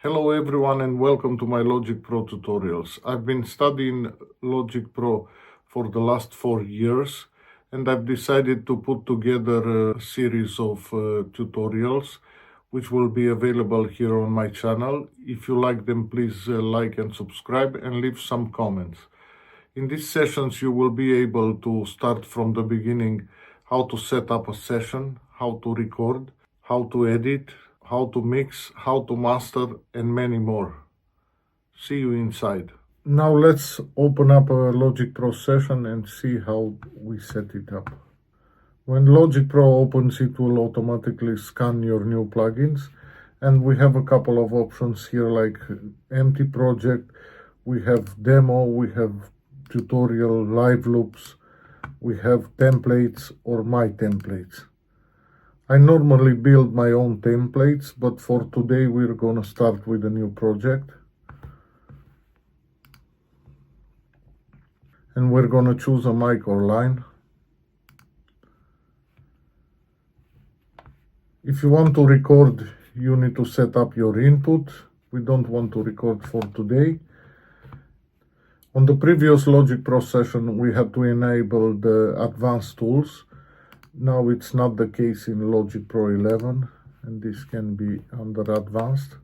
Hello everyone and welcome to my Logic Pro tutorials. I've been studying Logic Pro for the last 4 years and I've decided to put together a series of tutorials which will be available here on my channel. If you like them, please like and subscribe and leave some comments. In these sessions you will be able to start from the beginning how to set up a session, how to record, how to edit, how to mix, how to master, and many more. See you inside. Now let's open up a Logic Pro session and see how we set it up. When Logic Pro opens, it will automatically scan your new plugins, and we have a couple of options here like empty project, we have demo, we have tutorial, live loops, we have templates or my templates. I normally build my own templates, but for today we're gonna start with a new project. And we're gonna choose a mic or line. If you want to record, you need to set up your input. We don't want to record for today. On the previous Logic Pro session, we had to enable the advanced tools. Now it's not the case in Logic Pro 11, and this can be under advanced.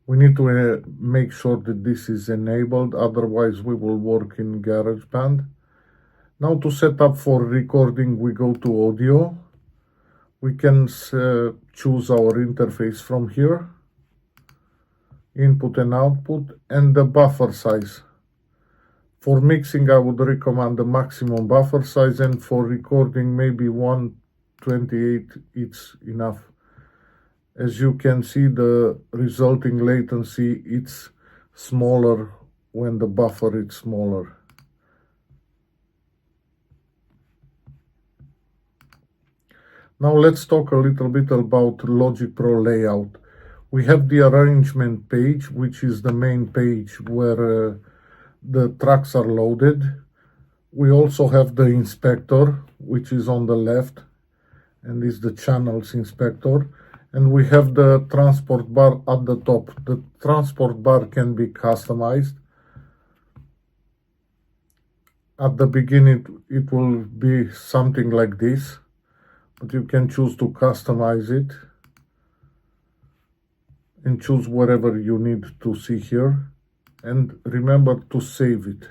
We need to make sure that this is enabled, otherwise we will work in GarageBand. Now to set up for recording, we go to audio. We can choose our interface from here, input and output, and the buffer size. For mixing, I would recommend the maximum buffer size, and for recording, maybe 128 is enough. As you can see, the resulting latency is smaller when the buffer is smaller. Now let's talk a little bit about Logic Pro layout. We have the arrangement page, which is the main page where the tracks are loaded. We also have the inspector, which is on the left, and is the channels inspector. And we have the transport bar at the top. The transport bar can be customized. At the beginning, it will be something like this, but you can choose to customize it and choose whatever you need to see here. And remember to save it.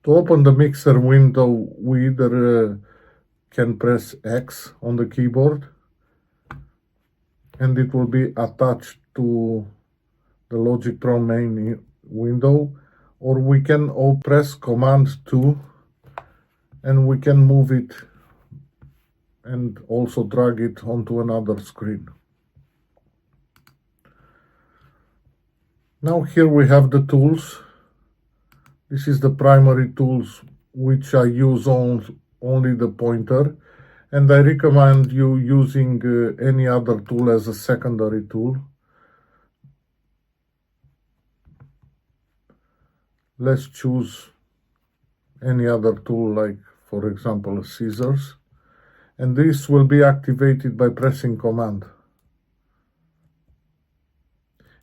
To open the mixer window, we either can press X on the keyboard and it will be attached to the Logic Pro main window, or we can press Command 2 and we can move it and also drag it onto another screen. Now here we have the tools. This is the primary tools which I use only the pointer, and I recommend you using any other tool as a secondary tool. Let's choose any other tool, like for example scissors, and this will be activated by pressing Command.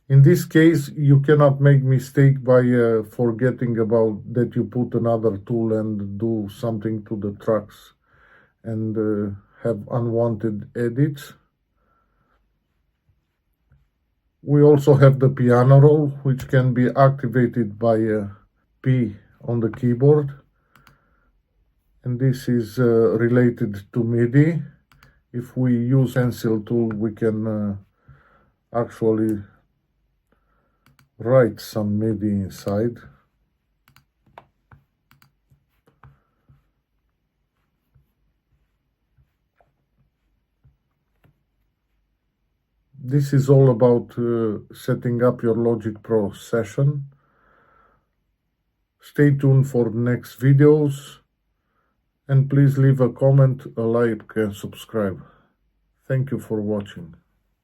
In this case, you cannot make mistake by forgetting about that you put another tool and do something to the tracks and have unwanted edits. We also have the piano roll, which can be activated by P on the keyboard. And this is related to MIDI. If we use pencil tool, we can actually write some MIDI inside. This is all about setting up your Logic Pro session. Stay tuned for the next videos, and please leave a comment, a like, and subscribe. Thank you for watching.